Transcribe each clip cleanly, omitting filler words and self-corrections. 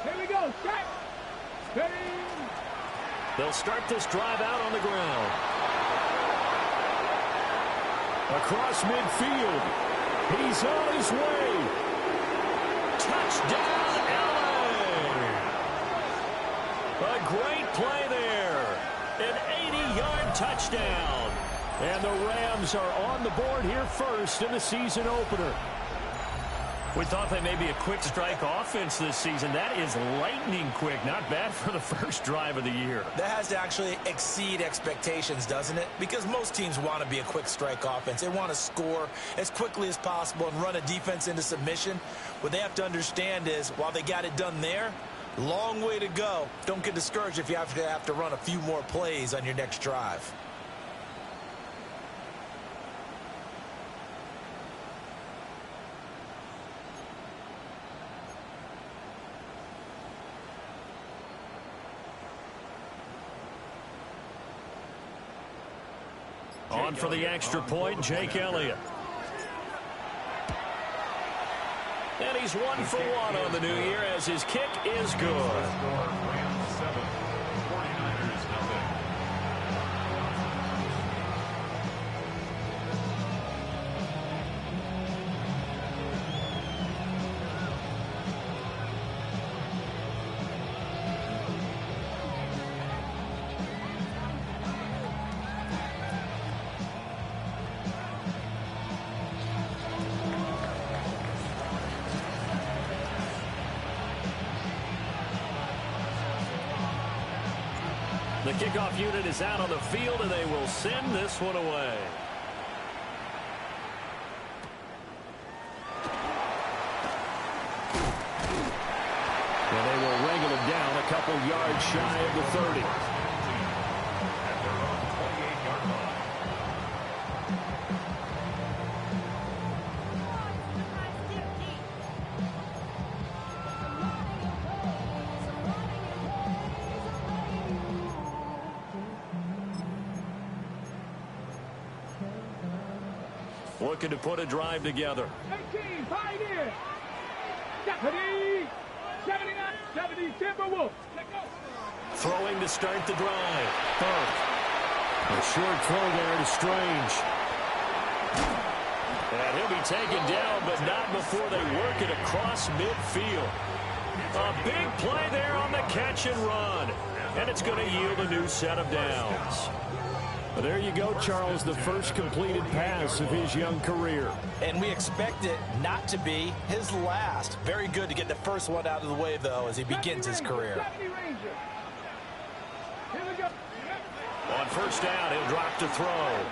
Here we go. Strike. Steady. They'll start this drive out on the ground. Across midfield. He's on his way. Touchdown, LA. A great play there. An 80-yard touchdown. And the Rams are on the board here first in the season opener. We thought they may be a quick strike offense this season. That is lightning quick. Not bad for the first drive of the year. That has to actually exceed expectations, doesn't it? Because most teams want to be a quick strike offense. They want to score as quickly as possible and run a defense into submission. What they have to understand is, while they got it done there, long way to go. Don't get discouraged if you have to run a few more plays on your next drive. On for the extra point, Jake Elliott. And he's 1 for 1 on the new year as his kick is good. The kickoff unit is out on the field, and they will send this one away. And they will wrangle him down a couple yards shy of the 30. Looking to put a drive together. 18, Pioneer. 70, 79, 70, Timberwolves. Throwing to start the drive. Burke. A short throw there to Strange. And he'll be taken down, but not before they work it across midfield. A big play there on the catch and run. And it's going to yield a new set of downs. Well, there you go, Charles, the first completed pass of his young career. And we expect it not to be his last. Very good to get the first one out of the way, though, as he begins his career. On first down, he'll drop to throw.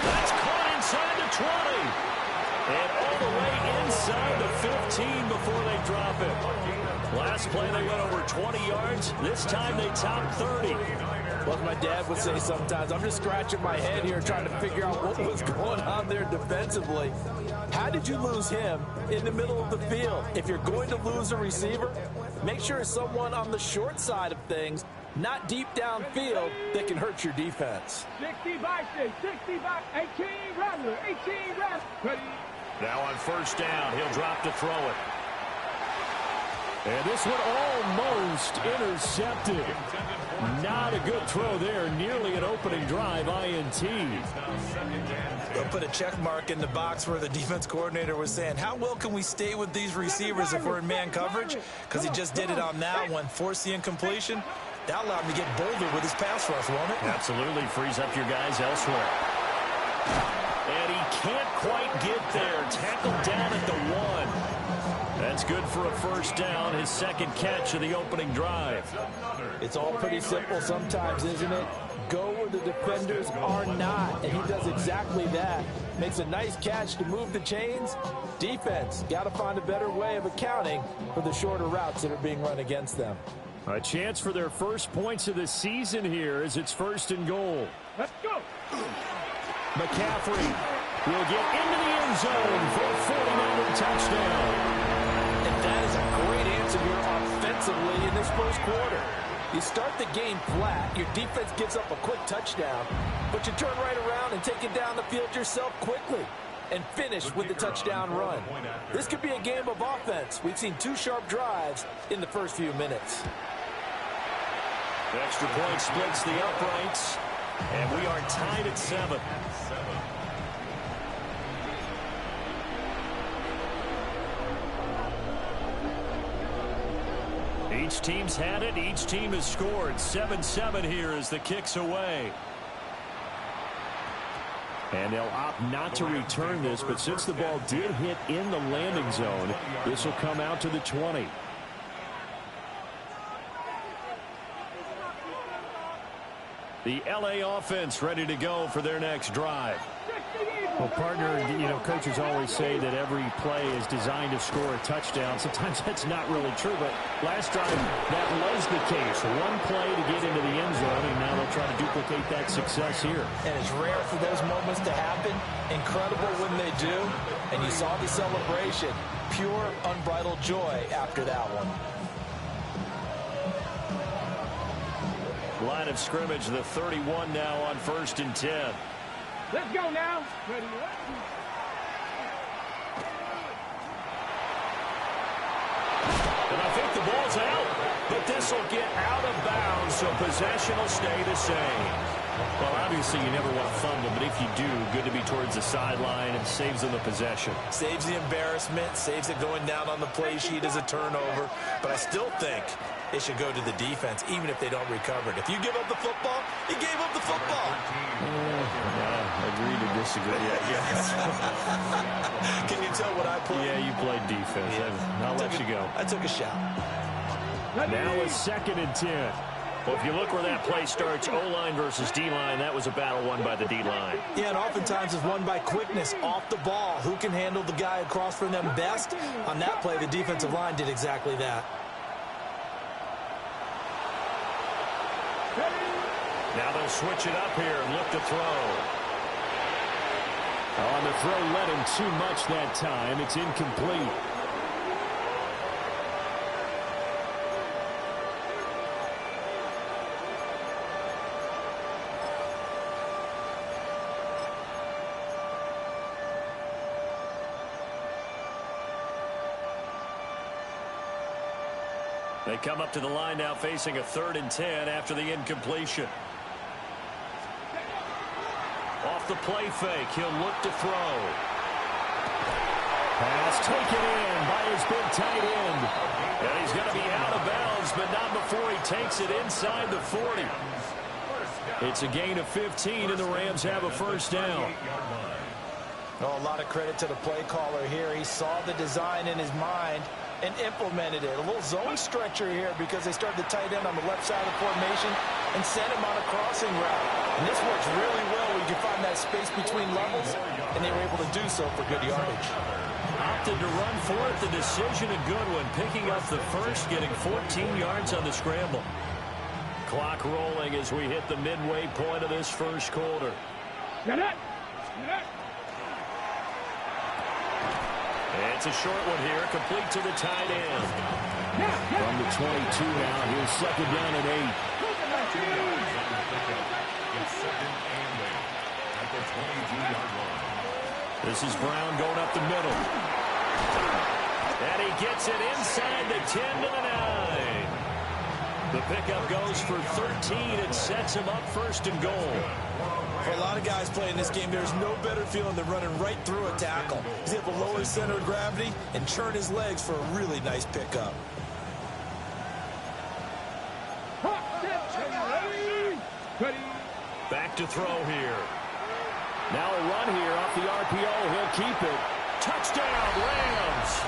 That's caught inside the 20. And all the way inside the 15 before they drop it. Last play, they went over 20 yards. This time, they topped 30. Well, my dad would say sometimes, I'm just scratching my head here trying to figure out what was going on there defensively. How did you lose him in the middle of the field? If you're going to lose a receiver, make sure it's someone on the short side of things, not deep downfield, that can hurt your defense. 60 by 6, 60 by 18, Rattler, 18, Rattler. Now on first down, he'll drop to throw it. And this one almost intercepted. Not a good throw there. Nearly an opening drive INT. They'll put a check mark in the box where the defense coordinator was saying, how well can we stay with these receivers if we're in man coverage? Because he just did it on that one, forced the incompletion. That allowed him to get bolder with his pass rush, won't it? Absolutely. Frees up your guys elsewhere. And he can't quite get there. Tackled down at the 1. That's good for a first down, his second catch of the opening drive. It's all pretty simple sometimes, isn't it? Go where the defenders are not, and he does exactly that. Makes a nice catch to move the chains. Defense, got to find a better way of accounting for the shorter routes that are being run against them. A chance for their first points of the season here as it's first and goal. Let's go. McCaffrey will get into the end zone for a 49er touchdown. And that is a great answer here offensively in this first quarter. You start the game flat, your defense gives up a quick touchdown, but you turn right around and take it down the field yourself quickly. and finish with the touchdown run. This could be a game of offense. We've seen 2 sharp drives in the first few minutes. The extra point splits the uprights, and we are tied at 7. Each team's had it. Each team has scored. 7-7 here as the kick's away. And they'll opt not to return this, but since the ball did hit in the landing zone, this will come out to the 20. The LA offense ready to go for their next drive. Well, partner, you know, coaches always say that every play is designed to score a touchdown. Sometimes that's not really true, but last drive, that was the case. One play to get into the end zone, and now they'll try to duplicate that success here. And it's rare for those moments to happen. Incredible when they do. And you saw the celebration. Pure, unbridled joy after that one. Line of scrimmage, the 31 now on 1st and 10. Let's go now. Ready. And I think the ball's out, but this will get out of bounds, so possession will stay the same. Well, obviously you never want to fumble, but if you do, good to be towards the sideline and saves them the possession. Saves the embarrassment, saves it going down on the play sheet as a turnover, but I still think it should go to the defense, even if they don't recover it. If you give up the football, you gave up the football. Agree to disagree. Can you tell what I played? Yeah, you played defense. Yeah. I'll let you go. I took a shot. Now it's 2nd and 10. Well, if you look where that play starts, O-line versus D-line, that was a battle won by the D-line. Yeah, and oftentimes it's won by quickness off the ball. Who can handle the guy across from them best? On that play, the defensive line did exactly that. Now they'll switch it up here and look to throw. On the throw, led him too much that time. It's incomplete. They come up to the line now facing a 3rd and 10 after the incompletion. Off the play fake, he'll look to throw. Pass taken in by his big tight end. And he's going to be out of bounds, but not before he takes it inside the 40. It's a gain of 15, and the Rams have a 1st down. Oh, a lot of credit to the play caller here. He saw the design in his mind and implemented it. A little zone stretcher here because they started the tight end on the left side of the formation and sent him on a crossing route. And this works really well when you can find that space between levels, and they were able to do so for good yardage. Opted to run for it. The decision a good one. Picking up the first, getting 14 yards on the scramble. Clock rolling as we hit the midway point of this first quarter. Get it. It's a short one here, complete to the tight end. From the 22 now, here's 2nd down and 8. This is Brown going up the middle. And he gets it inside the 10 to the 9. The pickup goes for 13 and sets him up 1st and goal. For a lot of guys playing this game, there's no better feeling than running right through a tackle. He's able to lower his center of gravity and churn his legs for a really nice pickup. Back to throw here. Now a run here off the RPO. He'll keep it. Touchdown, Rams.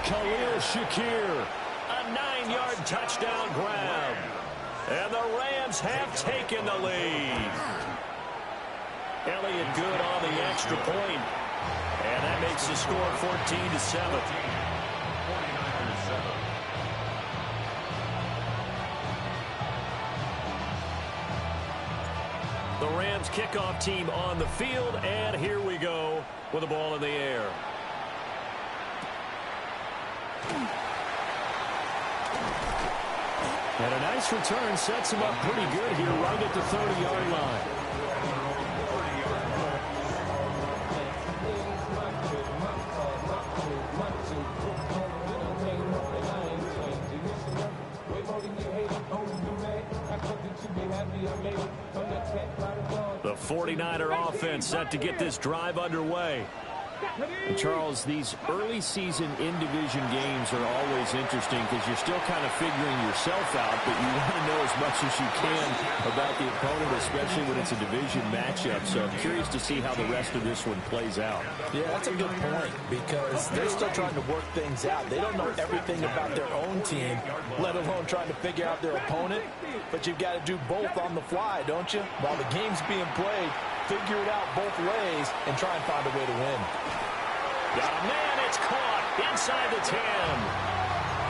Khalil Shakir. A 9-yard touchdown grab. And the Rams have taken the lead. Elliott good on the extra point. And that makes the score 14-7. The Rams kickoff team on the field, and here we go with the ball in the air. And a nice return sets him up pretty good here right at the 30-yard line. 49er offense set to get this drive underway. And Charles, these early season in-division games are always interesting because you're still kind of figuring yourself out, but you want to know as much as you can about the opponent, especially when it's a division matchup. So I'm curious to see how the rest of this one plays out. Yeah, that's a good point because they're still trying to work things out. They don't know everything about their own team, let alone trying to figure out their opponent. But you've got to do both on the fly, don't you? While the game's being played, figure it out both ways and try and find a way to win. Got a man, it's caught inside the 10.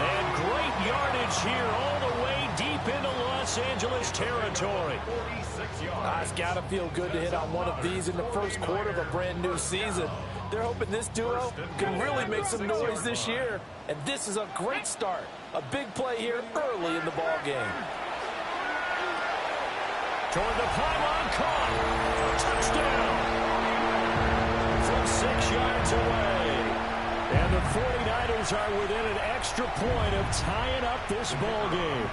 And great yardage here all the way deep into Los Angeles territory. It's got to feel good to hit on one of these in the first quarter of a brand new season. They're hoping this duo can really make some noise this year. And this is a great start. A big play here early in the ball game. Toward the pylon, caught. Touchdown. From 6 yards away. And the 49ers are within an extra point of tying up this ball game.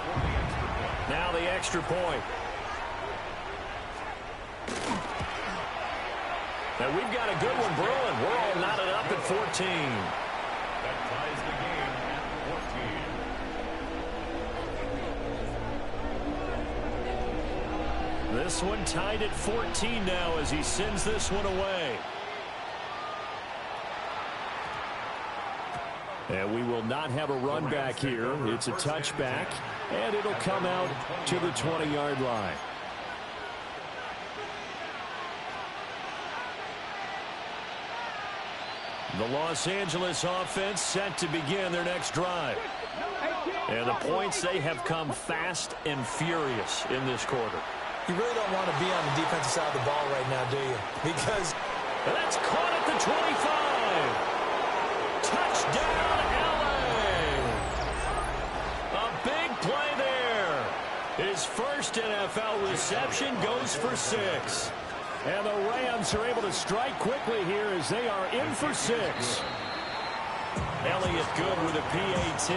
Now the extra point. And we've got a good one brewing. We're all knotted up at 14. That ties the game at 14. This one tied at 14 now as he sends this one away. And we will not have a run back here. It's a touchback, and it'll come out to the 20-yard line. The Los Angeles offense set to begin their next drive. And the points, they have come fast and furious in this quarter. You really don't want to be on the defensive side of the ball right now, do you? Because that's caught at the 25. Touchdown, LA. A big play there. His first NFL reception goes for 6. And the Rams are able to strike quickly here as they are in for 6. Elliott good with a PAT.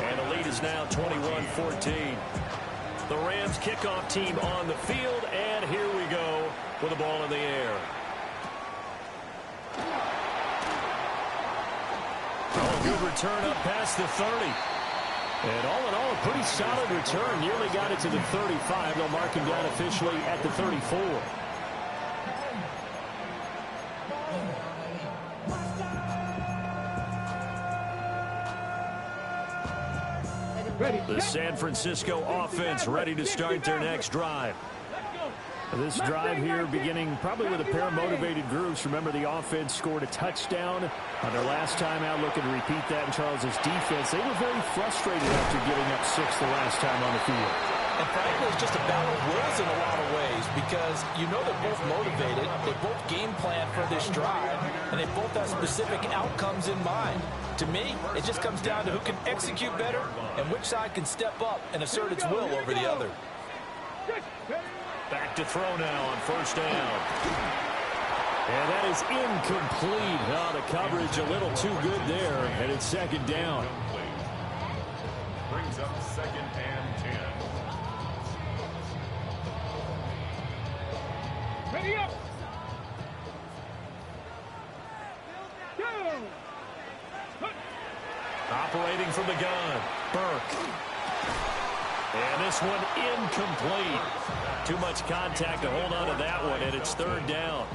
And the lead is now 21-14. The Rams kickoff team on the field, and here we go with the ball in the air. Oh, good return up past the 30. And all in all, a pretty solid return. Nearly got it to the 35. They'll mark him down officially at the 34. The San Francisco offense ready to start their next drive. This drive here beginning probably with a pair of motivated groups. Remember, the offense scored a touchdown on their last time out, looking to repeat that in Charles's defense. They were very frustrated after giving up 6 the last time on the field. And frankly, it's just a battle of wills in a lot of ways because you know they're both motivated, they both game plan for this drive, and they both have specific outcomes in mind. To me, it just comes down to who can execute better and which side can step up and assert its will over the other. Back to throw now on first down. And that is incomplete. Oh, the coverage a little too good there, and it's second down. Brings up 2nd and 10. Ready up. Go. Operating from the gun, Burke. And this one incomplete. Too much contact to hold on to that one, and it's third down.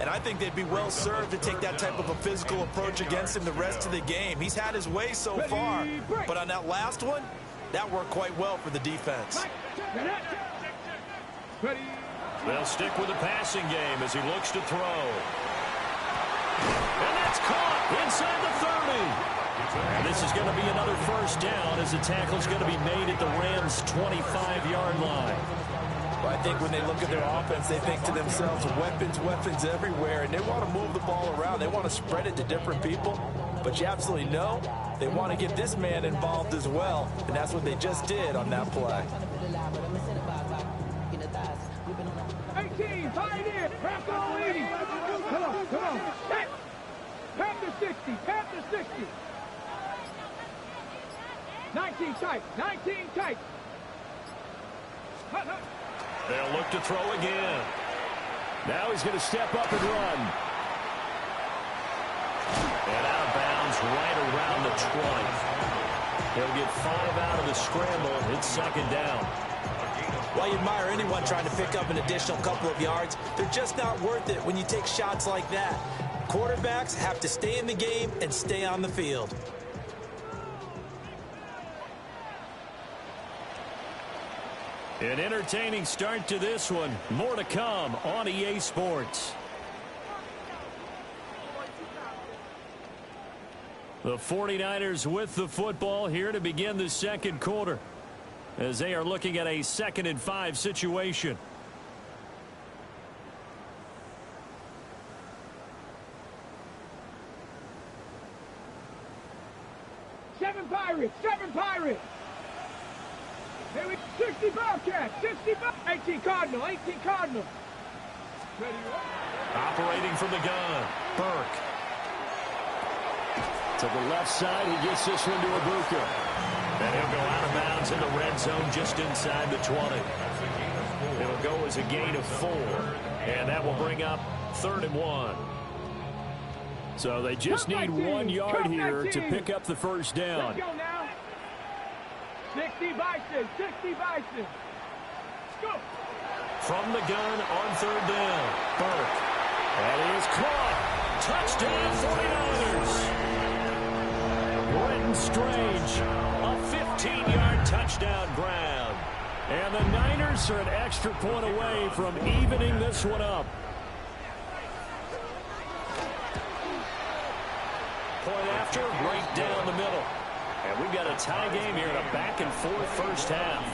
And I think they'd be well served to take that type of a physical approach against him the rest of the game. He's had his way so far, but on that last one, that worked quite well for the defense. They'll stick with the passing game as he looks to throw. And that's caught inside the 30. And this is going to be another first down as the tackle's going to be made at the Rams' 25-yard line. Well, I think when they look at their offense, they think to themselves, weapons everywhere, and they want to move the ball around. They want to spread it to different people. But you absolutely know they want to get this man involved as well, and that's what they just did on that play. 18, tight end. Wrap it all 80. Come on. Tap the 60. Tap the 60. 19 tight. They'll look to throw again. Now he's going to step up and run. And out of bounds right around the 20. He'll get 5 out of the scramble. It's second down. While you admire anyone trying to pick up an additional couple of yards, they're just not worth it when you take shots like that. Quarterbacks have to stay in the game and stay on the field. An entertaining start to this one. More to come on EA Sports. The 49ers with the football here to begin the second quarter, as they are looking at a 2nd and 5 situation. Seven Pirates. Here we 60 Bobcats, 18 Cardinal. Operating from the gun, Burke. To the left side, he gets this one to Ibuka. And he'll go out of bounds in the red zone just inside the 20. It'll go as a gain of 4. And that will bring up 3rd and 1. So they just need 1 yard here to pick up the first down. Let's go now. 60 Bison. Go. From the gun on 3rd down, Burke. That is caught. Touchdown 49ers. Brenton Strange, A 15-yard touchdown grab. and the Niners are an extra point away from evening this one up. Point after, right down the middle. And we've got a tie game here in a back-and-forth first half.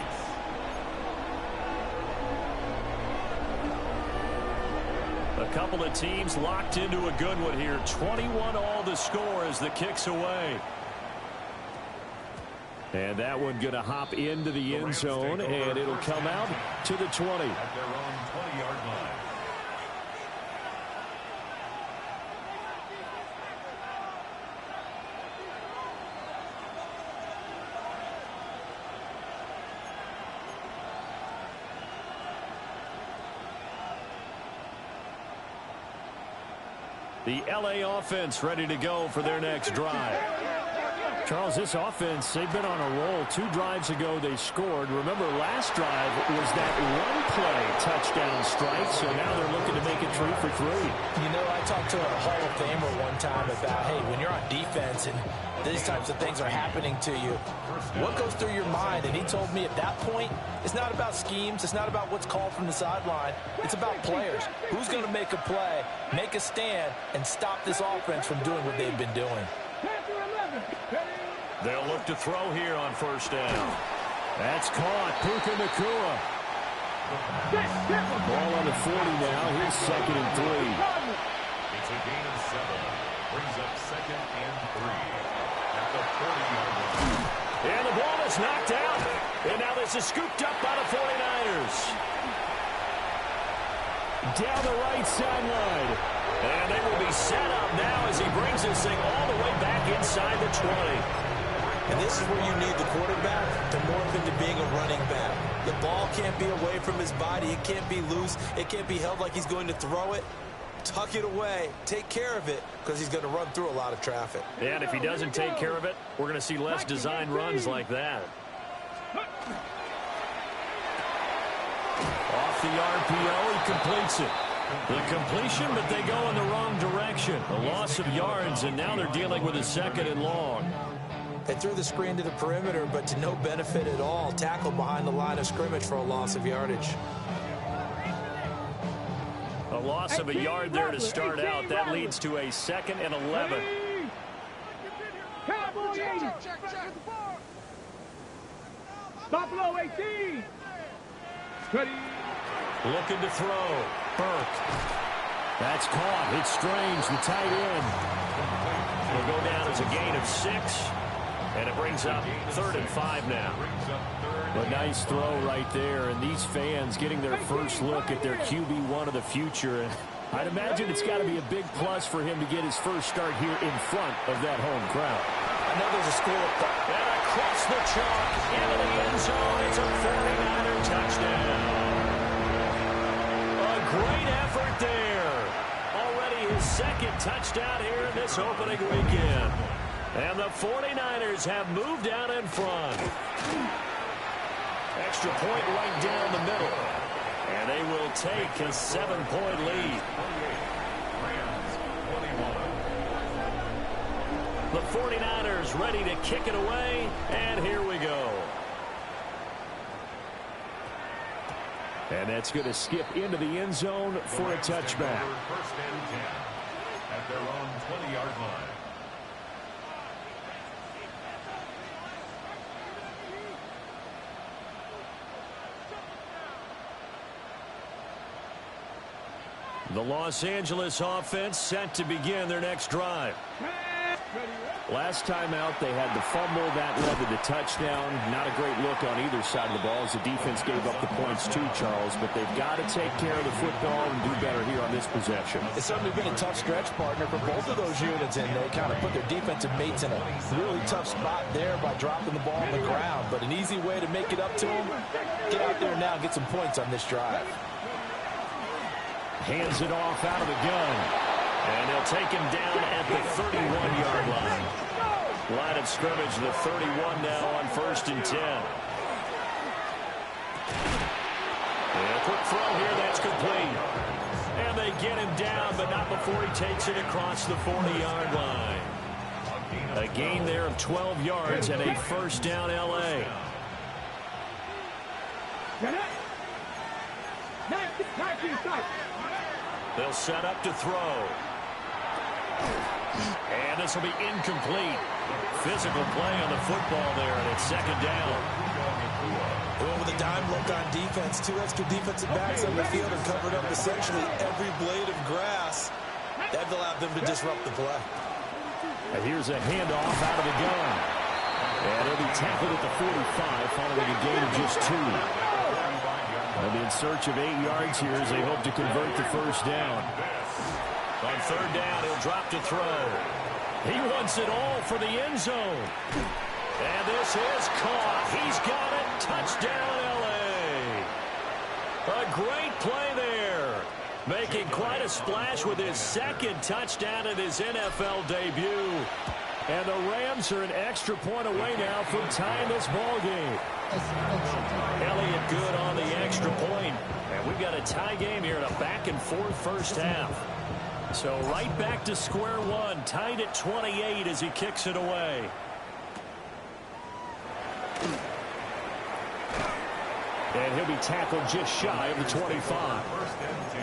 A couple of teams locked into a good one here. 21 all the score as the kick's away. And that one going to hop into the end zone, and it'll come out to the 20. At their own 20-yard line. The LA offense ready to go for their next drive. Charles, this offense, they've been on a roll. 2 drives ago they scored. Remember, last drive was that one-play touchdown strike, so now they're looking to make it 3 for 3. You know, I talked to a Hall of Famer one time about, hey, when you're on defense and these types of things are happening to you, what goes through your mind? And he told me at that point, it's not about schemes. It's not about what's called from the sideline. It's about players. Who's going to make a play, make a stand, and stop this offense from doing what they've been doing? They'll look to throw here on first down. That's caught. Puka Nacua. Ball on the 40 now. Here's 2nd and 3. It's a gain of 7. Brings up 2nd and 3. At the 40-yard line. And the ball is knocked out. And now this is scooped up by the 49ers. Down the right sideline. And they will be set up now as he brings this thing all the way back inside the 20. And this is where you need the quarterback to morph into being a running back. The ball can't be away from his body. It can't be loose. It can't be held like he's going to throw it. Tuck it away. Take care of it because he's going to run through a lot of traffic. And if he doesn't take care of it, we're going to see less design runs like that. Off the RPO, he completes it. The completion, but they go in the wrong direction. A loss of yards, and now they're dealing with a 2nd and long. They threw the screen to the perimeter, but to no benefit at all. Tackle behind the line of scrimmage for a loss of yardage. A loss of a yard there to start out. That leads to a 2nd and 11. Cowboy 80. Buffalo 18. Ready. Looking to throw. Burke. That's caught. It's Strange, the tight end. Will go down as a gain of 6. And it brings up 3rd and 5 now. A nice throw right there. And these fans getting their first look at their QB1 of the future. And I'd imagine it's got to be a big plus for him to get his first start here in front of that home crowd. I know there's a school of thought. And across the chalk into the end zone. It's a 49er touchdown. great effort there. Already his second touchdown here in this opening weekend. And the 49ers have moved out in front. Extra point right down the middle. And they will take a 7-point lead. The 49ers ready to kick it away, and here we go. And that's going to skip into the end zone for a touchback. First and 10 at their own 20-yard line. The Los Angeles offense set to begin their next drive. Last time out, they had the fumble that led to the touchdown. Not a great look on either side of the ball as the defense gave up the points too, Charles. But they've got to take care of the football and do better here on this possession. It's certainly been a tough stretch, partner, for both of those units, and they kind of put their defensive mates in a really tough spot there by dropping the ball on the ground. But an easy way to make it up to them, get out there now and get some points on this drive. Hands it off out of the gun. And they'll take him down at the 31-yard line. Line of scrimmage, the 31 now on 1st and 10. And a quick throw here, that's complete. And they get him down, but not before he takes it across the 40-yard line. A gain there of 12 yards and a first down L.A. They'll set up to throw. And this will be incomplete. Physical play on the football there, and it's second down. Well, with a dime look on defense, two extra defensive backs on the field and covered up essentially every blade of grass. That allowed them to disrupt the play. And here's a handoff out of the gun. And he'll be tackled at the 45 following a gain of just 2. They'll be in search of 8 yards here as they hope to convert the first down. On third down, he'll drop to throw. He wants it all for the end zone. And this is caught. He's got it. Touchdown, L.A. A great play there. Making quite a splash with his second touchdown in his NFL debut. And the Rams are an extra point away now from tying this ball game. Elliott good on the extra point. And we've got a tie game here in a back-and-forth first half. So right back to square one, tied at 28 as he kicks it away. And he'll be tackled just shy of the 25. First and 10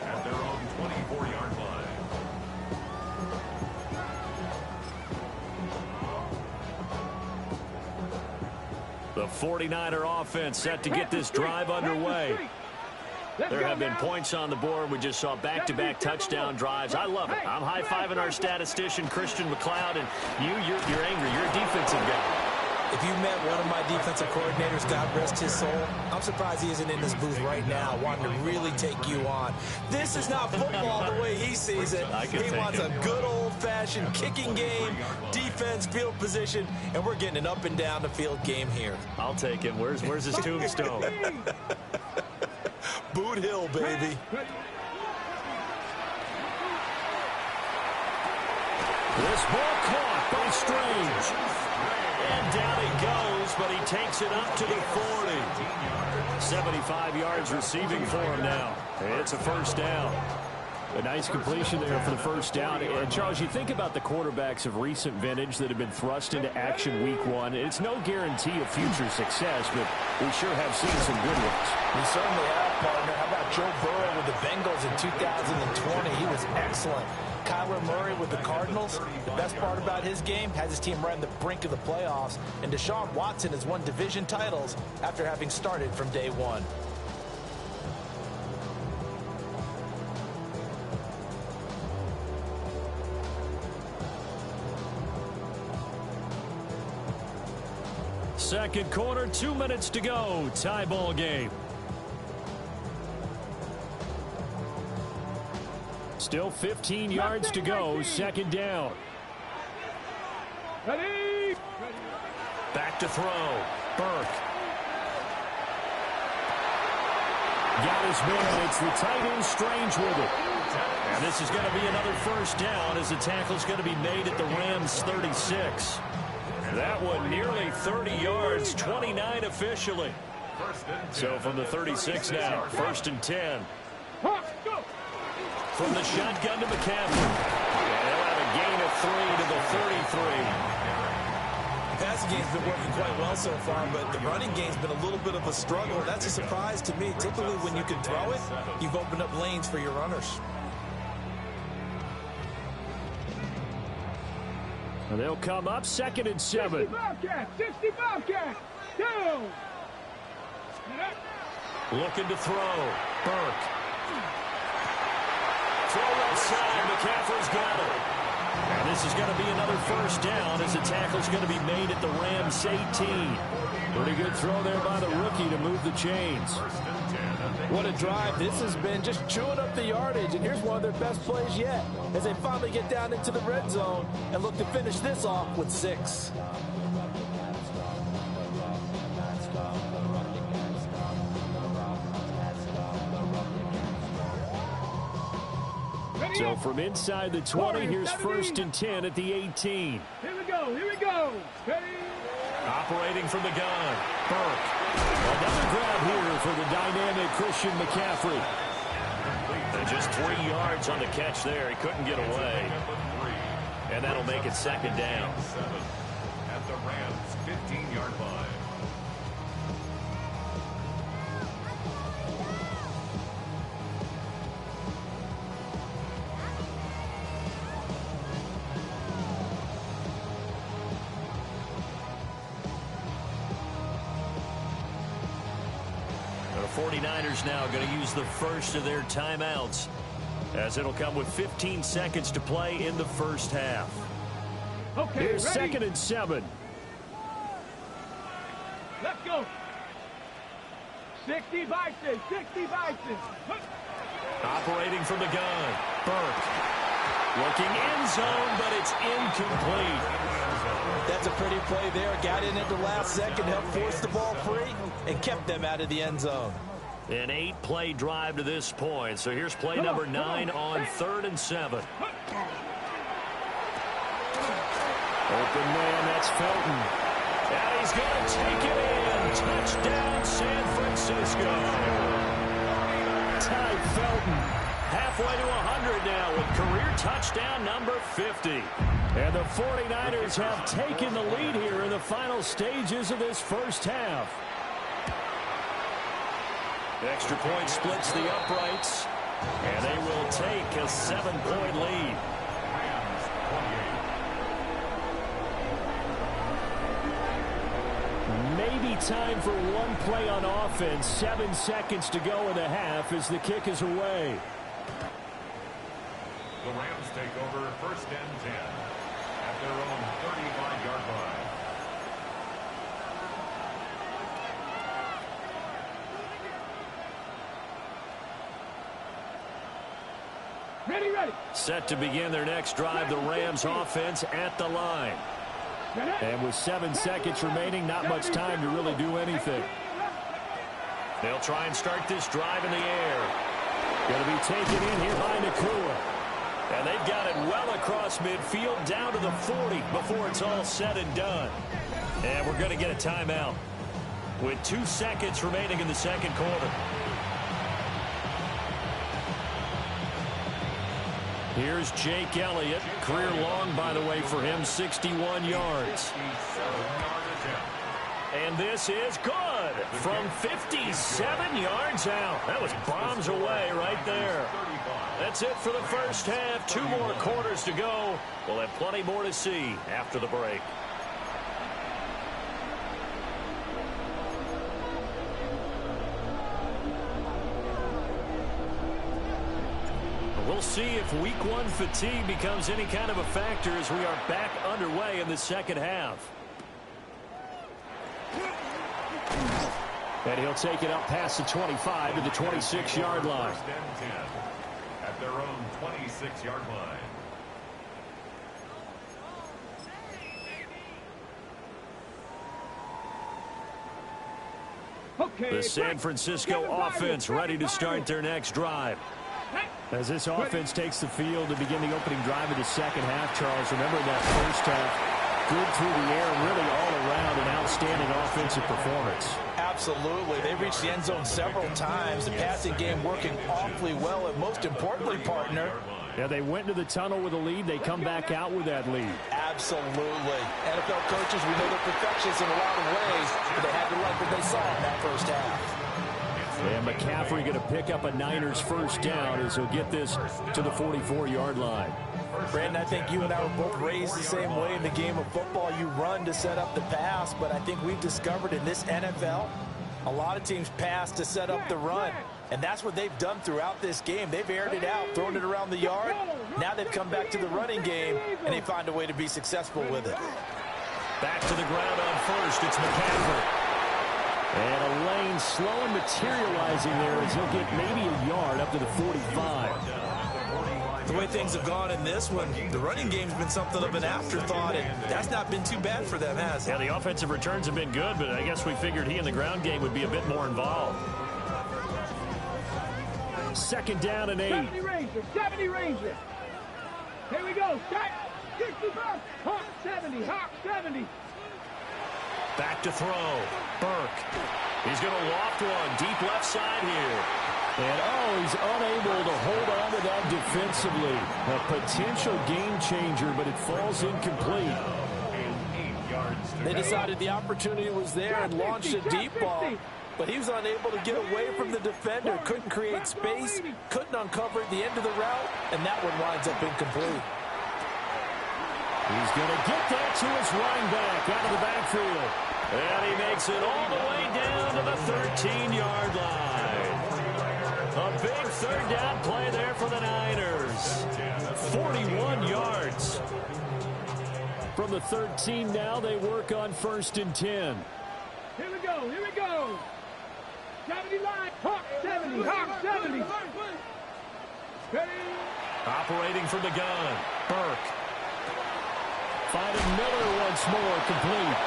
at their own 24-yard line. The 49er offense set to get this drive underway. There have been points on the board. We just saw back-to-back touchdown drives. I love it. I'm high-fiving our statistician, Christian McLeod, and you're angry. You're a defensive guy. If you met one of my defensive coordinators, God rest his soul, I'm surprised he isn't in this booth right now wanting to really take you on. This is not football the way he sees it. He wants a good old-fashioned kicking game, defense, field position, and we're getting an up-and-down-the-field game here. I'll take him. Where's his tombstone? Boot Hill, baby. This ball caught by Strange. And down he goes, but he takes it up to the 40. 75 yards receiving for him now. It's a first down. A nice completion there for the first down. And Charles, you think about the quarterbacks of recent vintage that have been thrust into action week one. It's no guarantee of future success, but we sure have seen some good ones. We certainly have, partner. How about Joe Burrow with the Bengals in 2020? He was excellent. Kyler Murray with the Cardinals. The best part about his game has his team right on the brink of the playoffs. And Deshaun Watson has won division titles after having started from day one. Second quarter, 2 minutes to go. Tie ball game. Still 15 yards to go. Second down. Ready? Back to throw. Burke. Got his man. It's the tight end Strange with it. And this is going to be another first down as the tackle's going to be made at the Rams 36. That one nearly 30 yards, 29 officially. So from the 36 now, 1st and 10. From the shotgun to McCaffrey. And he'll have a gain of 3 to the 33. The passing game's been working quite well so far, but the running game's been a little bit of a struggle. That's a surprise to me. Typically, when you can throw it, you've opened up lanes for your runners. And they'll come up 2nd and 7. 60 Bobcats, 60 Bobcats, down. Looking to throw. Burke. Throw right side. McCaffrey's got it. And this is going to be another first down as the tackle's going to be made at the Rams 18. Pretty good throw there by the rookie to move the chains. What a drive. This has been just chewing up the yardage, and here's one of their best plays yet as they finally get down into the red zone and look to finish this off with 6. So from inside the 20, here's 1st and 10 at the 18. Here we go, here we go. Ready? Operating from the gun. Burke. Another grab here for the dynamic Christian McCaffrey. And just 3 yards on the catch there. He couldn't get away. And that'll make it 2nd down. At the Rams 15-yard line. The 49ers now going to use the first of their timeouts, as it'll come with 15 seconds to play in the first half. Okay, Here's ready? 2nd and 7. Let's go. 60 Bison, 60 Bison. Operating from the gun. Burke. Looking end zone, but it's incomplete. That's a pretty play there. Got in at the last second, helped force the ball free, and kept them out of the end zone. An 8-play drive to this point. So here's play number 9 on 3rd and 7. Open man, that's Felton. And he's going to take it in. Touchdown, San Francisco. Ty Felton. Halfway to 100 now with career touchdown number 50. And the 49ers have taken the lead here in the final stages of this first half. Extra point splits the uprights, and they will take a 7-point lead. Maybe time for one play on offense. 7 seconds to go in the half as the kick is away. The Rams take over 1st and 10 at their own 35-yard line. Ready, ready. Set to begin their next drive, the Rams offense at the line. And with 7 seconds remaining, not much time to really do anything. They'll try and start this drive in the air. Going to be taken in here by Nakua. And they've got it well across midfield down to the 40 before it's all said and done. And we're going to get a timeout with 2 seconds remaining in the second quarter. Here's Jake Elliott. Career long, by the way, for him, 61 yards. And this is good from 57 yards out. That was bombs away right there. That's it for the first half. 2 more quarters to go. We'll have plenty more to see after the break. We'll see if week 1 fatigue becomes any kind of a factor as we are back underway in the second half. And he'll take it up past the 25 to the 26-yard line. 1st and 10 at their own 26-yard line. The San Francisco offense ready to start their next drive. As this offense takes the field to begin the opening drive of the second half, Charles, remember that first half, good through the air, really all around an outstanding offensive performance. Absolutely. They reached the end zone several times. The passing game working awfully well, and most importantly, partner, yeah, they went into the tunnel with a lead. They come back out with that lead. absolutely. NFL coaches, we know they're perfectionists in a lot of ways, but they had to like what they saw in that first half. And McCaffrey going to pick up a Niners first down as he'll get this to the 44-yard line. Brandon, I think you and I were both raised the same way in the game of football. You run to set up the pass, but I think we've discovered in this NFL, a lot of teams pass to set up the run. And that's what they've done throughout this game. They've aired it out, thrown it around the yard. Now they've come back to the running game, and they find a way to be successful with it. Back to the ground on first. It's McCaffrey. And a lane slow and materializing there as he'll get maybe a yard up to the 45. The way things have gone in this one, the running game's been something of an afterthought, and that's not been too bad for them, has it? Yeah, the offensive returns have been good, but I guess we figured he in the ground game would be a bit more involved. Second down and 8. 70 Ranger, 70 Ranger. Here we go. 65. Hawk 70, Hawk 70. Back to throw. Burke. He's going to loft one. Deep left side here. And, he's unable to hold on to that defensively. A potential game changer, but it falls incomplete. They decided the opportunity was there and launched a deep ball, but he was unable to get away from the defender. Couldn't create space, couldn't uncover at the end of the route, and that one winds up incomplete. He's going to get that to his running back out of the backfield. And he makes it all the way down to the 13-yard line. A big third down play there for the Niners. 41 yards. From the 13 now, they work on 1st and 10. Here we go, here we go. 70 line, Hawk 70, Hawk 70. Ready? Operating from the gun. Burke. Finding Miller once more, complete.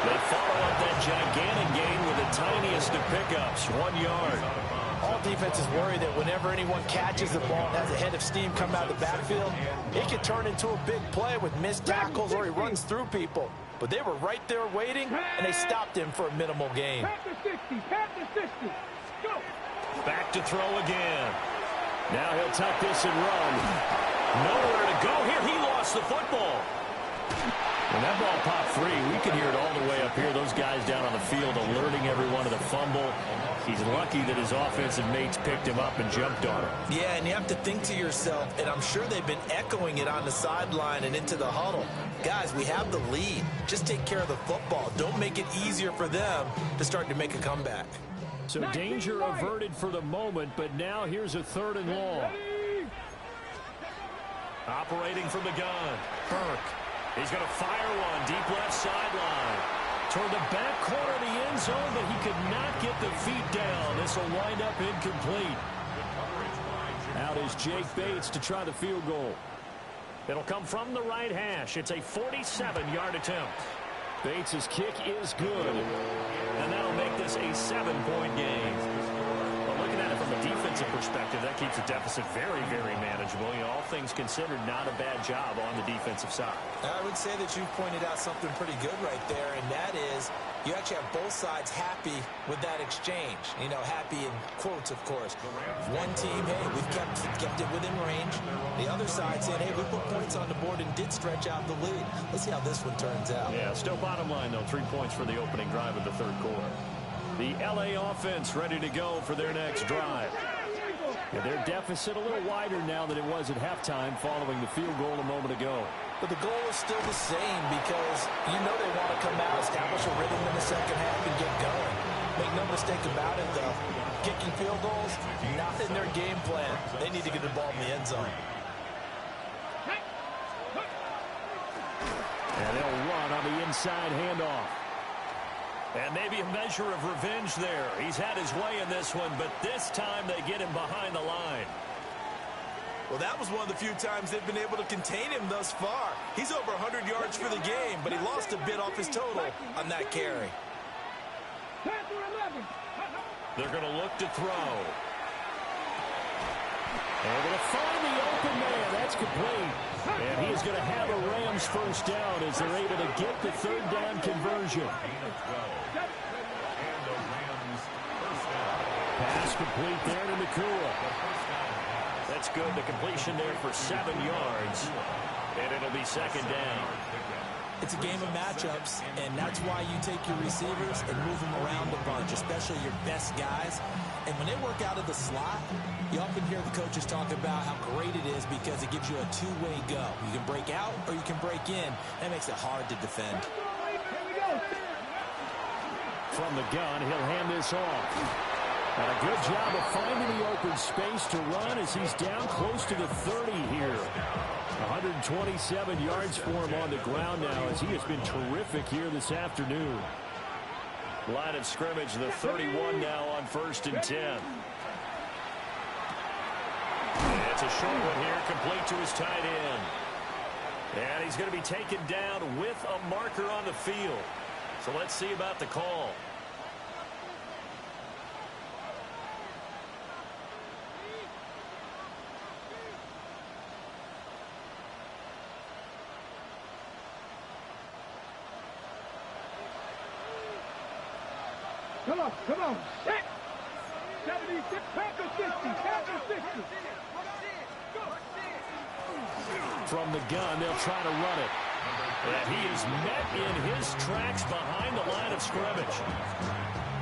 They follow up that gigantic gain with the tiniest of pickups, 1 yard. All defenses worry that whenever anyone catches the ball and has a head of steam come out of the backfield, it can turn into a big play with missed tackles or he runs through people. But they were right there waiting, and they stopped him for a minimal gain. Pat the 60, pat the 60. Go. Back to throw again. Now he'll tuck this and run. Nowhere to go here. He lost the football. When that ball popped free, we could hear it all the way up here. Those guys down on the field alerting everyone of the fumble. He's lucky that his offensive mates picked him up and jumped on him. Yeah, and you have to think to yourself, and I'm sure they've been echoing it on the sideline and into the huddle. Guys, we have the lead. Just take care of the football. Don't make it easier for them to start to make a comeback. So danger averted for the moment, but now here's a 3rd and long. Operating from the gun. Burke. He's going to fire one deep left sideline. Toward the back corner of the end zone, but he could not get the feet down. This will wind up incomplete. Out is Jake Bates to try the field goal. It'll come from the right hash. It's a 47-yard attempt. Bates' kick is good. And that'll make this a 7-point game. But looking at it from a defensive perspective, that keeps the deficit very, very manageable. You know, all things considered, not a bad job on the defensive side. I would say that you pointed out something pretty good right there, and that is you actually have both sides happy with that exchange. You know, happy in quotes, of course. One team, hey, we've kept it within range. The other side saying, hey, we put points on the board and did stretch out the lead. Let's see how this one turns out. Yeah, still bottom line, though, 3 points for the opening drive of the third quarter. The LA offense ready to go for their next drive. Yeah, their deficit a little wider now than it was at halftime following the field goal a moment ago. But the goal is still the same because you know they want to come out, establish a rhythm in the second half, and get going. Make no mistake about it, though. Kicking field goals, not in their game plan. They need to get the ball in the end zone. And they'll run on the inside handoff. And maybe a measure of revenge there. He's had his way in this one, but this time they get him behind the line. Well, that was one of the few times they've been able to contain him thus far. He's over 100 yards for the game, but he lost a bit off his total on that carry. They're going to look to throw. They're going to find the open man. That's complete. And he is going to have a Rams first down as they're able to get the third down conversion. Pass complete there to Nakua. That's good. The completion there for 7 yards. And it'll be second down. It's a game of matchups, and that's why you take your receivers and move them around a bunch, especially your best guys. And when they work out of the slot, you often hear the coaches talk about how great it is because it gives you a two-way go. You can break out or you can break in. That makes it hard to defend. From the gun, he'll hand this off. And a good job of finding the open space to run as he's down close to the 30 here. 127 yards for him on the ground now as he has been terrific here this afternoon. Line of scrimmage, the 31 now on 1st and 10. It's a short one here, complete to his tight end. And he's going to be taken down with a marker on the field. So let's see about the call. Come on. Set. 76, Packer 60, Packer 60. From the gun, they'll try to run it. And he is met in his tracks behind the line of scrimmage.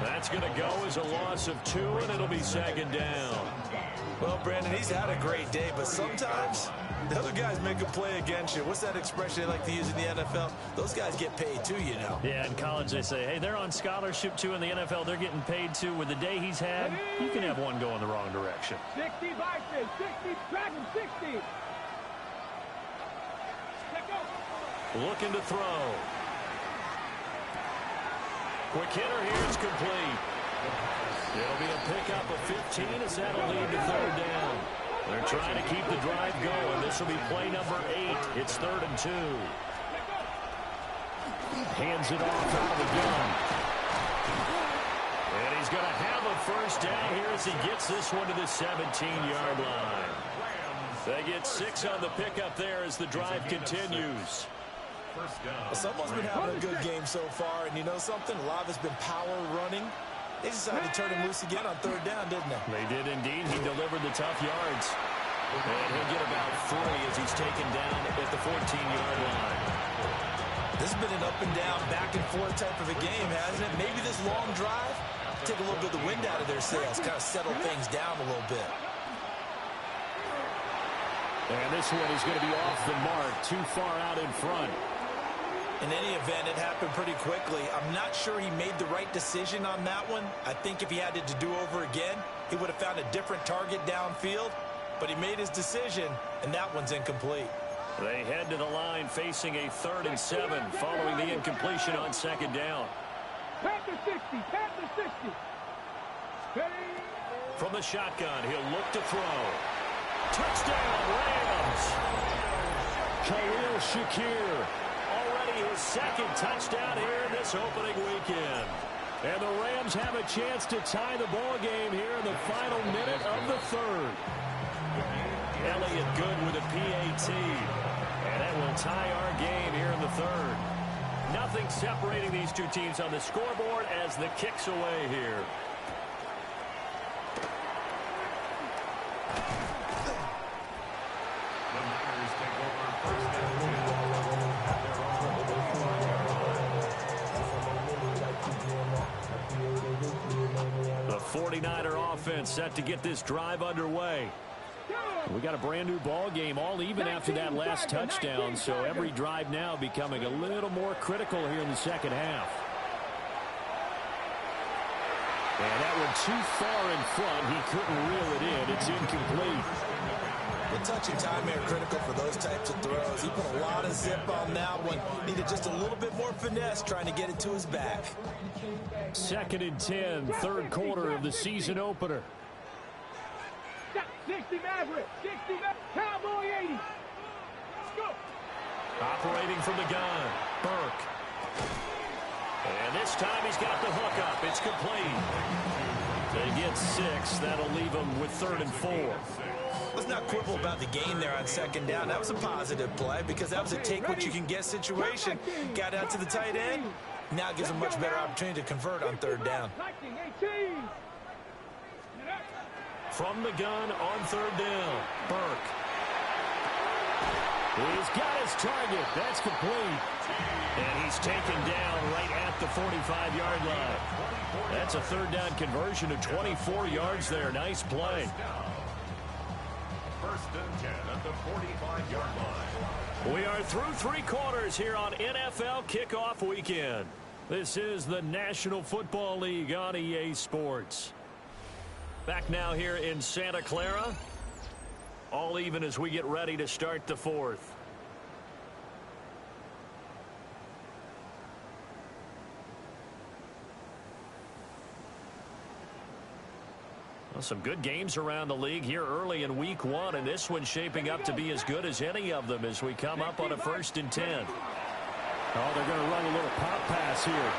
That's going to go as a loss of 2, and it'll be second down. Well, Brandon, he's had a great day, but sometimes the other guys make a play against you. What's that expression they like to use in the NFL? Those guys get paid too, you know. Yeah, in college they say, hey, they're on scholarship too. In the NFL, they're getting paid too. With the day he's had, you can have one go in the wrong direction. 60 Bison, 60, Dragon 60. Looking to throw. Quick hitter here is complete. It'll be a pickup of 15 as that'll lead to third down. They're trying to keep the drive going. This will be play number 8. It's 3rd and 2. Hands it off out of the gun. And he's going to have a first down here as he gets this one to the 17-yard line. They get 6 on the pickup there as the drive continues. Well, someone's been having a good game so far, and you know something? A lot of it's been power running. They decided to turn him loose again on 3rd down, didn't they? They did indeed. He delivered the tough yards. And he'll get about 3 as he's taken down at the 14-yard line. This has been an up and down, back and forth type of a game, hasn't it? Maybe this long drive, take a little bit of the wind out of their sails, kind of settle things down a little bit. And this one is going to be off the mark, too far out in front. In any event, it happened pretty quickly. I'm not sure he made the right decision on that one. I think if he had it to do over again, he would have found a different target downfield. But he made his decision, and that one's incomplete. They head to the line facing a 3rd and 7 following the incompletion on 2nd down. Panther 60, Panther 60. From the shotgun, he'll look to throw. Touchdown, Rams! Khalil Shakir. Already his 2nd touchdown here in this opening weekend. And the Rams have a chance to tie the ball game here in the final minute of the 3rd. Elliott good with a PAT. And that will tie our game here in the 3rd. Nothing separating these two teams on the scoreboard as the kick's away here. The 49er offense set to get this drive underway. We got a brand new ball game, all even after that last touchdown, so every drive now becoming a little more critical here in the second half. And that one too far in front. He couldn't reel it in. It's incomplete. The touch and time here critical for those types of throws. He put a lot of zip on that one. Needed just a little bit more finesse trying to get it to his back. 2nd and 10, 3rd quarter of the season opener. 60 Maverick, 60 Maverick, Cowboy 80. Let's go. Operating from the gun, Burke. And this This time he's got the hook up. It's complete. They get 6. That'll leave them with 3rd and 4. Let's not quibble about the gain there on 2nd down. That was a positive play because that was a take-what-you-can-get situation. Got out to the tight end. Now gives them much better opportunity to convert on 3rd down. From the gun on 3rd down, Burke. He's got his target. That's complete. And he's taken down right at the 45-yard line. That's a 3rd down conversion of 24 yards there. Nice play. 1st and 10 at the 45-yard line. We are through 3 quarters here on NFL Kickoff Weekend. This is the National Football League on EA Sports. Back now here in Santa Clara. All even as we get ready to start the 4th. Well, some good games around the league here early in week 1, and this one's shaping up to be as good as any of them as we come up on a 1st and 10. Oh, they're going to run a little pop pass here.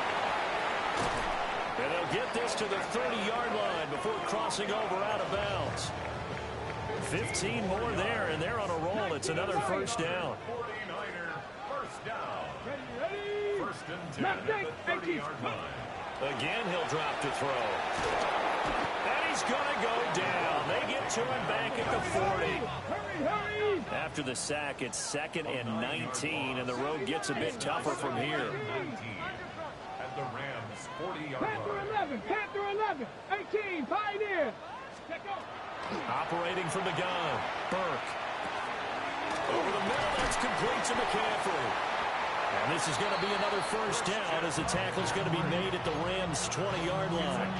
And they'll get this to the 30-yard line before crossing over out of bounds. 15 more there, and they're on a roll. It's another 1st down. 49er, 1st down. 1st and 10 at the 30-yard line. Again, he'll drop to throw. And he's going to go down. They get to him back at the 40. After the sack, it's 2nd and 19, and the road gets a bit tougher from here. 19 at the Rams' 40-yard line. Panther 11, 18, Pioneer. Operating from the gun, Burke. Over the middle, that's complete to McCaffrey. And this is going to be another 1st down as the tackle's going to be made at the Rams' 20-yard line.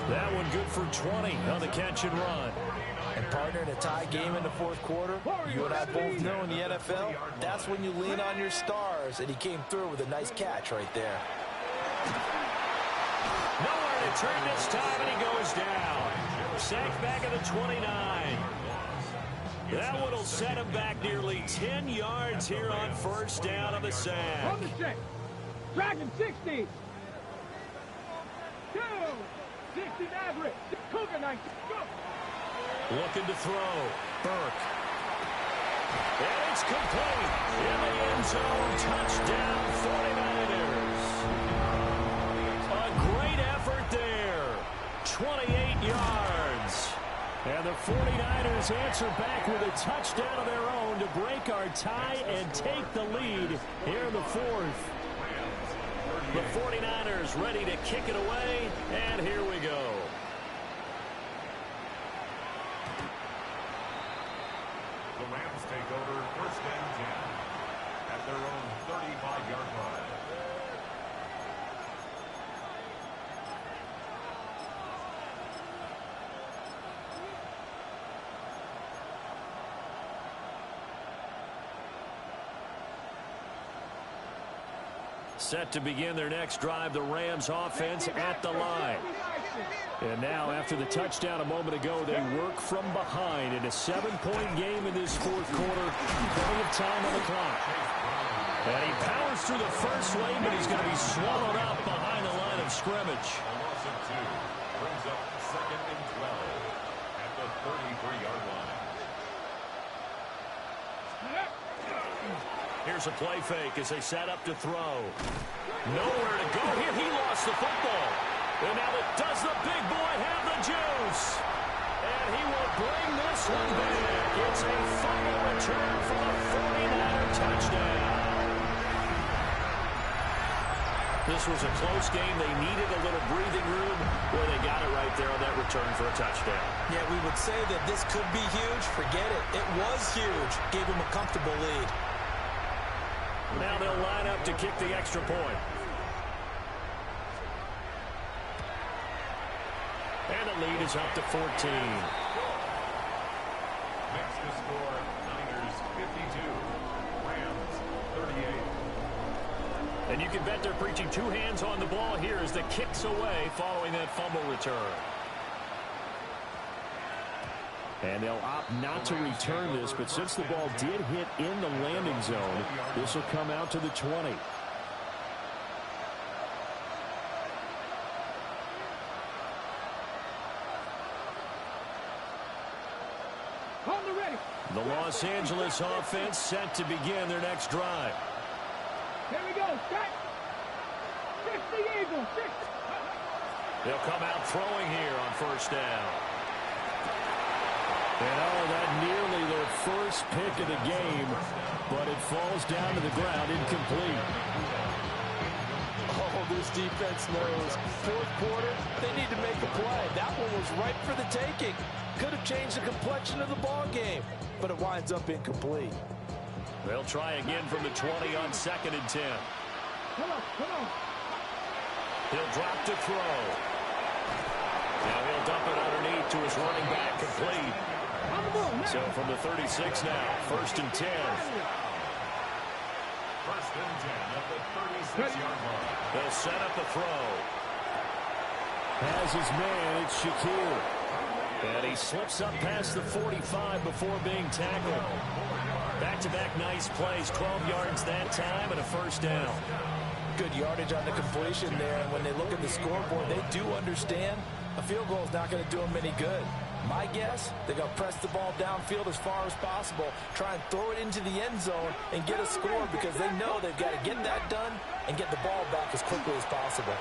That one good for 20 on the catch and run. And partner, in a tie game in the 4th quarter, you and I both know in the NFL, that's when you lean on your stars, and he came through with a nice catch right there. Nowhere to turn this time, and he goes down. Sacked back at the 29. That one will set him back nearly 10 yards here on 1st down on the sack. On the check. Dragon 60. 2. 60 average. Cougar 19. Go. Looking to throw. Burke. And it's complete. In the end zone. Touchdown 49ers. A great effort there. 28 yards. And the 49ers answer back with a touchdown of their own to break our tie and take the lead here in the 4th. The 49ers ready to kick it away, and here we go. The Rams take over 1st and 10 at their own 35-yard line. Set to begin their next drive, the Rams offense at the line. And now, after the touchdown a moment ago, they work from behind in a 7-point game in this 4th quarter. Plenty of time on the clock. And he powers through the first lane, but he's going to be swallowed up behind the line of scrimmage. A loss of 2 brings up 2nd and 12 at the 33-yard line. Here's a play fake as they set up to throw. Nowhere to go here. He lost the football. And now does the big boy have the juice? And he will bring this one back. It's a fumble return for the 49er touchdown. This was a close game. They needed a little breathing room. Where they got it right there on that return for a touchdown. Yeah, we would say that this could be huge. Forget it. It was huge. Gave him a comfortable lead. Now they'll line up to kick the extra point. And the lead is up to 14. Next to score, Niners 52, Rams 38. And you can bet they're preaching 2 hands on the ball here as the kick's away following that fumble return. And they'll opt not to return this, but since the ball did hit in the landing zone, this will come out to the 20. The Los Angeles offense set to begin their next drive. Here we go. Set. 60 Eagles. 60. They'll come out throwing here on first down. And that nearly their first pick of the game, but it falls down to the ground incomplete. Oh, this defense knows. Fourth quarter, they need to make a play. That one was ripe for the taking. Could have changed the complexion of the ball game, but it winds up incomplete. They'll try again from the 20 on 2nd and 10. Come on, come on. He'll drop to throw. Now he'll dump it underneath to his running back, complete. So from the 36 now, 1st and 10. 1st and 10 at the 36-yard line. They'll set up the throw. Has his man, it's Shakir. And he slips up past the 45 before being tackled. Back-to-back nice plays, 12 yards that time and a first down. Good yardage on the completion there, and when they look at the scoreboard, they do understand a field goal is not going to do them any good. My guess, they're going to press the ball downfield as far as possible, try and throw it into the end zone and get a score because they know they've got to get that done and get the ball back as quickly as possible.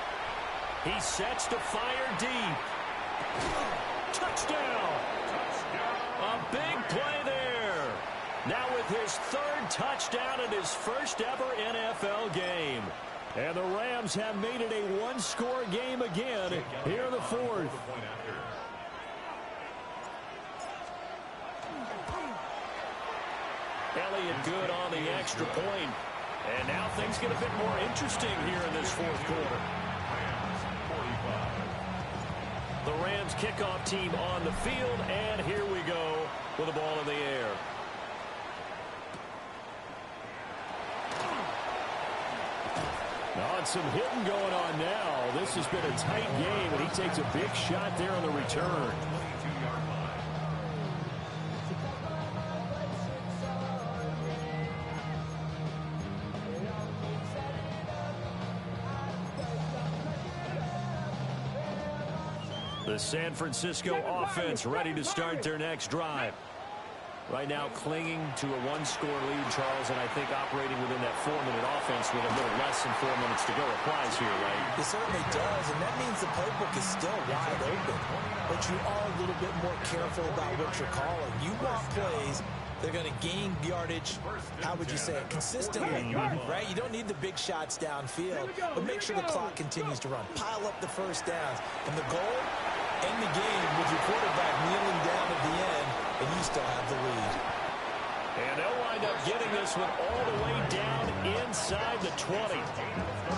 He sets to fire deep. Touchdown! A big play there. Now with his 3rd touchdown in his first ever NFL game. And the Rams have made it a one-score game again here in the 4th. Elliott good on the extra point. And now things get a bit more interesting here in this 4th quarter. The Rams kickoff team on the field, and here we go with the ball in the air. And some hitting going on now. This has been a tight game, and he takes a big shot there on the return. The San Francisco offense ready to start their next drive. Right now clinging to a one-score lead, Charles, and I think operating within that 4-minute offense with a little less than 4 minutes to go applies here, right? It certainly does, and that means the playbook is still wide open. But you are a little bit more careful about what you're calling. You want plays they're going to gain yardage, how would you say it, consistently, right? You don't need the big shots downfield, but make sure the clock continues to run. Pile up the first downs. And the goal, end the game with your quarterback kneeling down at the end, and you still have the lead. And they'll wind up getting this one all the way down inside the 20.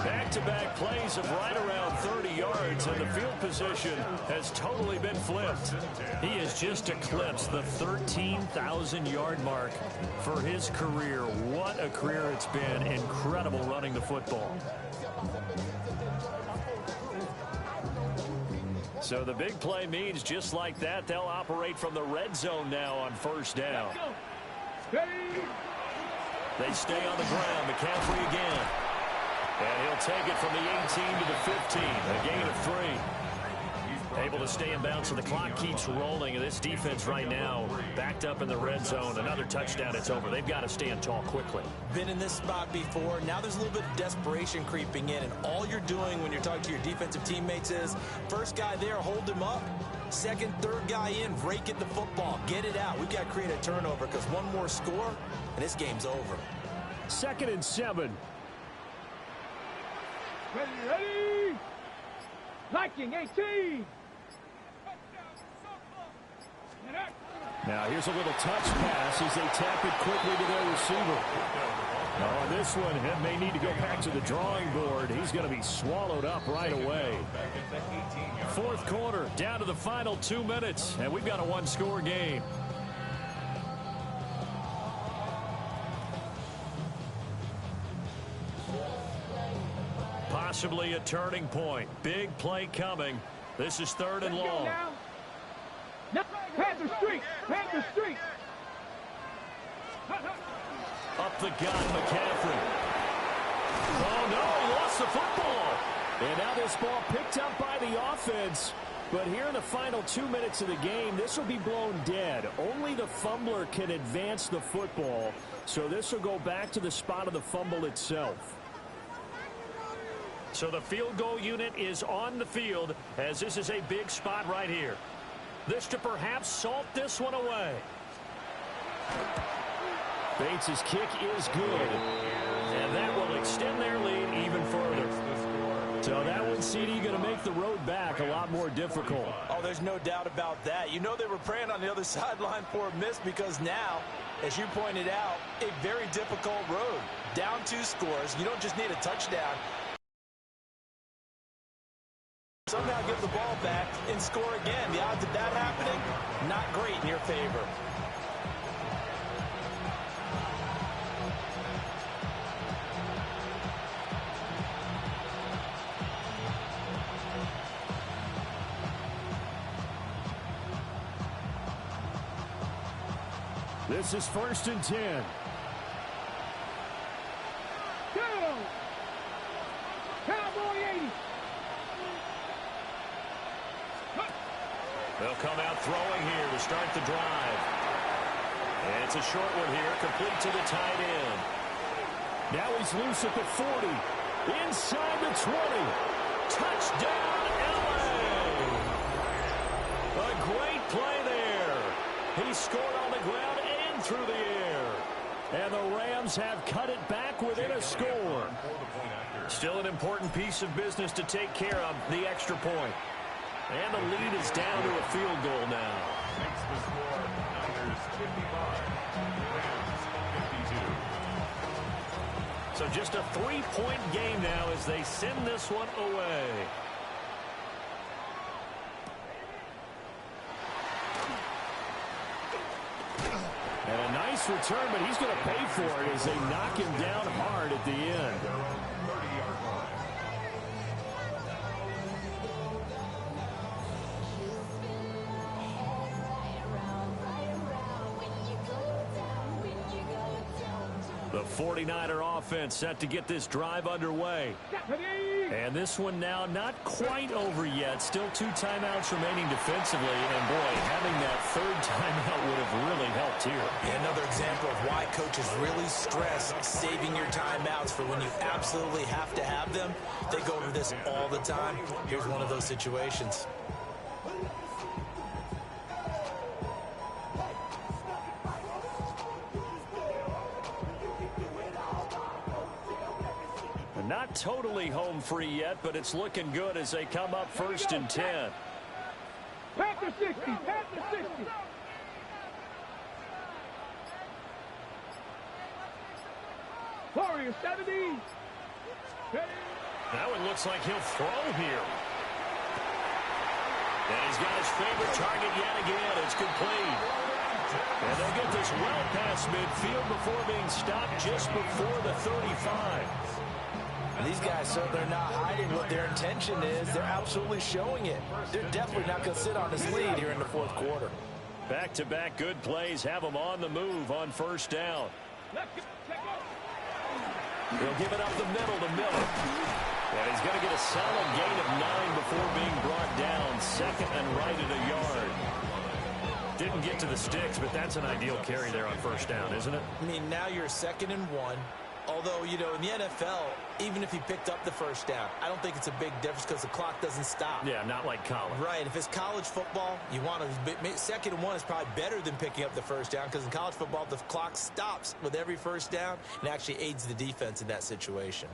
Back-to-back plays of right around 30 yards, and the field position has totally been flipped. He has just eclipsed the 13,000-yard mark for his career. What a career it's been. Incredible running the football. So the big play means just like that, they'll operate from the red zone now on first down. They stay on the ground. McCaffrey again. And he'll take it from the 18 to the 15. A gain of 3. Able to stay in bounds, so the clock keeps rolling. And this defense right now backed up in the red zone. Another touchdown, it's over. They've got to stand tall quickly. Been in this spot before. Now there's a little bit of desperation creeping in. And all you're doing when you're talking to your defensive teammates is, first guy there, hold him up. Second, third guy in, rake at the football. Get it out. We've got to create a turnover because one more score, and this game's over. 2nd and 7. Ready. Liking 18. Now here's a little touch pass as they tap it quickly to their receiver. Now on this one, he may need to go back to the drawing board. He's going to be swallowed up right away. 4th quarter, down to the final 2 minutes, and we've got a one-score game. Possibly a turning point. Big play coming. This is 3rd and long. Panther Street! Panther Street! Up the gut, McCaffrey. Oh, no, he lost the football. And now this ball picked up by the offense. But here in the final 2 minutes of the game, this will be blown dead. Only the fumbler can advance the football, so this will go back to the spot of the fumble itself. So the field goal unit is on the field as this is a big spot right here. This to perhaps salt this one away. Bates' kick is good. And that will extend their lead even further. So that one, CD, going to make the road back a lot more difficult. Oh, there's no doubt about that. You know they were praying on the other sideline for a miss because now, as you pointed out, a very difficult road. Down 2 scores. You don't just need a touchdown. Somehow get the ball back and score again. The odds of that happening, not great in your favor. This is 1st and 10. Go! Cowboy 80. They'll come out throwing here to start the drive. And it's a short one here, complete to the tight end. Now he's loose at the 40. Inside the 20. Touchdown, L.A. A great play there. He scored on the ground and through the air. And the Rams have cut it back within a score. Still an important piece of business to take care of, the extra point. And the lead is down to a field goal now. Makes the score Niners 55, Rams 52. So just a 3-point game now as they send this one away. And a nice return, but he's going to pay for it as they knock him down hard at the end. Their own 30-yard line. The 49er offense set to get this drive underway. And this one now not quite over yet. Still 2 timeouts remaining defensively. And, boy, having that 3rd timeout would have really helped here. Yeah, another example of why coaches really stress saving your timeouts for when you absolutely have to have them. They go over this all the time. Here's one of those situations. Not totally home free yet, but it's looking good as they come up 1st and 10. Panther 60. Panther 60. Warrior 70. That one looks like he'll throw here. And he's got his favorite target yet again. It's complete. And they'll get this well past midfield before being stopped just before the 35. These guys certainly are not hiding what their intention is. They're absolutely showing it. They're definitely not going to sit on this lead here in the 4th quarter. Back-to-back good plays have them on the move on 1st down. He'll give it up the middle to Miller. And he's going to get a solid gain of 9 before being brought down. 2nd and right at a yard. Didn't get to the sticks, but that's an ideal carry there on 1st down, isn't it? I mean, now you're 2nd and 1. Although, you know, in the NFL, even if he picked up the 1st down, I don't think it's a big difference because the clock doesn't stop. Yeah, not like college. Right. If it's college football, you want to 2nd and 1 is probably better than picking up the 1st down because in college football, the clock stops with every 1st down and actually aids the defense in that situation.